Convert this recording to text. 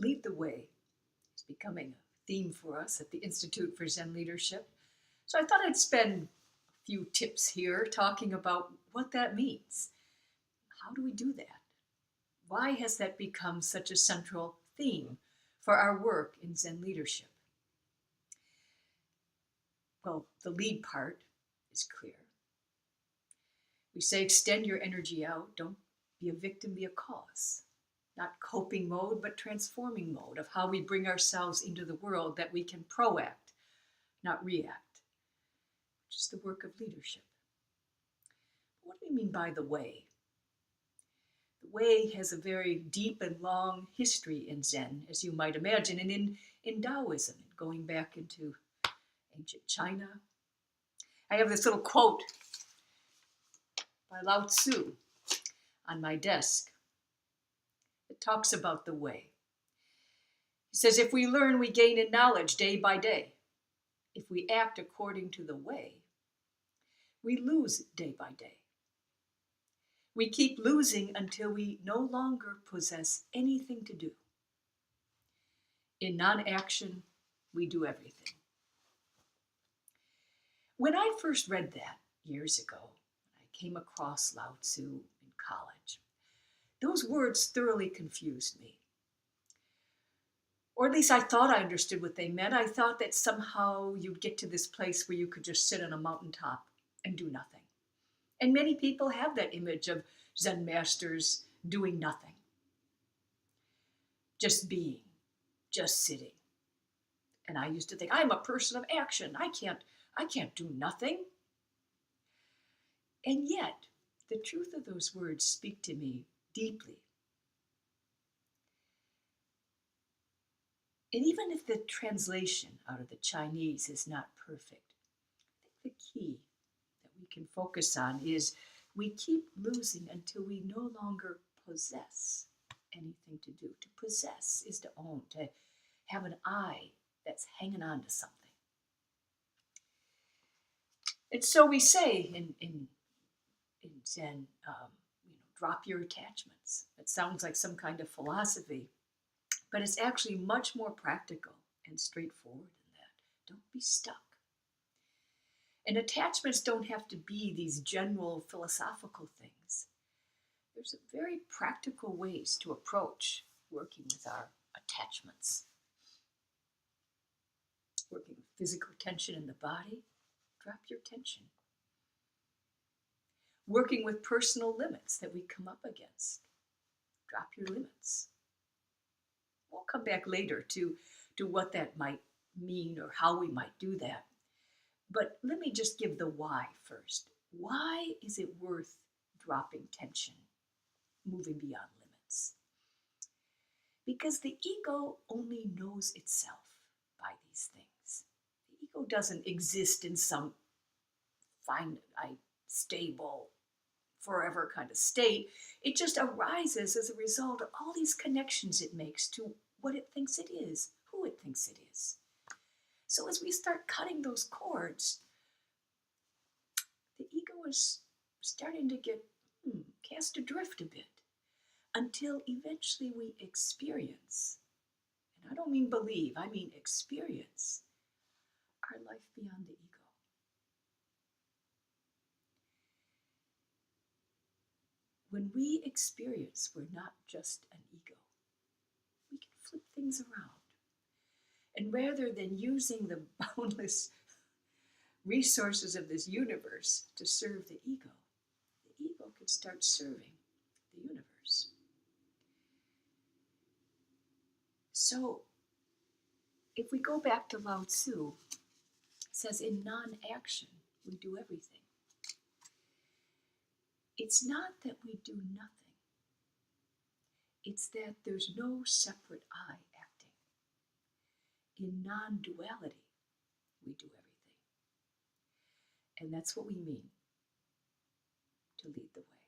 Lead the way is becoming a theme for us at the Institute for Zen Leadership. So I thought I'd spend a few tips here talking about what that means. How do we do that? Why has that become such a central theme for our work in Zen leadership? Well, the lead part is clear. We say extend your energy out, don't be a victim, be a cause. Not coping mode, but transforming mode of how we bring ourselves into the world, that we can proact, not react, which is the work of leadership. What do we mean by the way? The way has a very deep and long history in Zen, as you might imagine, and in Taoism, going back into ancient China. I have this little quote by Lao Tzu on my desk. It talks about the way. He says, if we learn, we gain in knowledge day by day. If we act according to the way, we lose day by day. We keep losing until we no longer possess anything to do. In non-action, we do everything. When I first read that years ago, I came across Lao Tzu in college. Those words thoroughly confused me. Or at least I thought I understood what they meant. I thought that somehow you'd get to this place where you could just sit on a mountaintop and do nothing. And many people have that image of Zen masters doing nothing. Just being, just sitting. And I used to think, I'm a person of action. I can't do nothing. And yet, the truth of those words speak to me deeply. And even if the translation out of the Chinese is not perfect, I think the key that we can focus on is we keep losing until we no longer possess anything to do. To possess is to own, to have an eye that's hanging on to something. And so we say in Zen, drop your attachments. It sounds like some kind of philosophy, but it's actually much more practical and straightforward than that. Don't be stuck. And attachments don't have to be these general philosophical things. There's very practical ways to approach working with our attachments. Working with physical tension in the body, drop your tension. Working with personal limits that we come up against, drop your limits. We'll come back later to what that might mean or how we might do that. But let me just give the why first. Why is it worth dropping tension, moving beyond limits? Because the ego only knows itself by these things. The ego doesn't exist in some finite, stable, forever kind of state. It just arises as a result of all these connections it makes to what it thinks it is, who it thinks it is. So as we start cutting those cords, the ego is starting to get cast adrift a bit until eventually we experience, and I don't mean believe, I mean experience, our life beyond the ego. When we experience we're not just an ego, we can flip things around. And rather than using the boundless resources of this universe to serve the ego can start serving the universe. So, if we go back to Lao Tzu, it says in non-action, we do everything. It's not that we do nothing. It's that there's no separate I acting. In non-duality, we do everything. And that's what we mean to lead the way.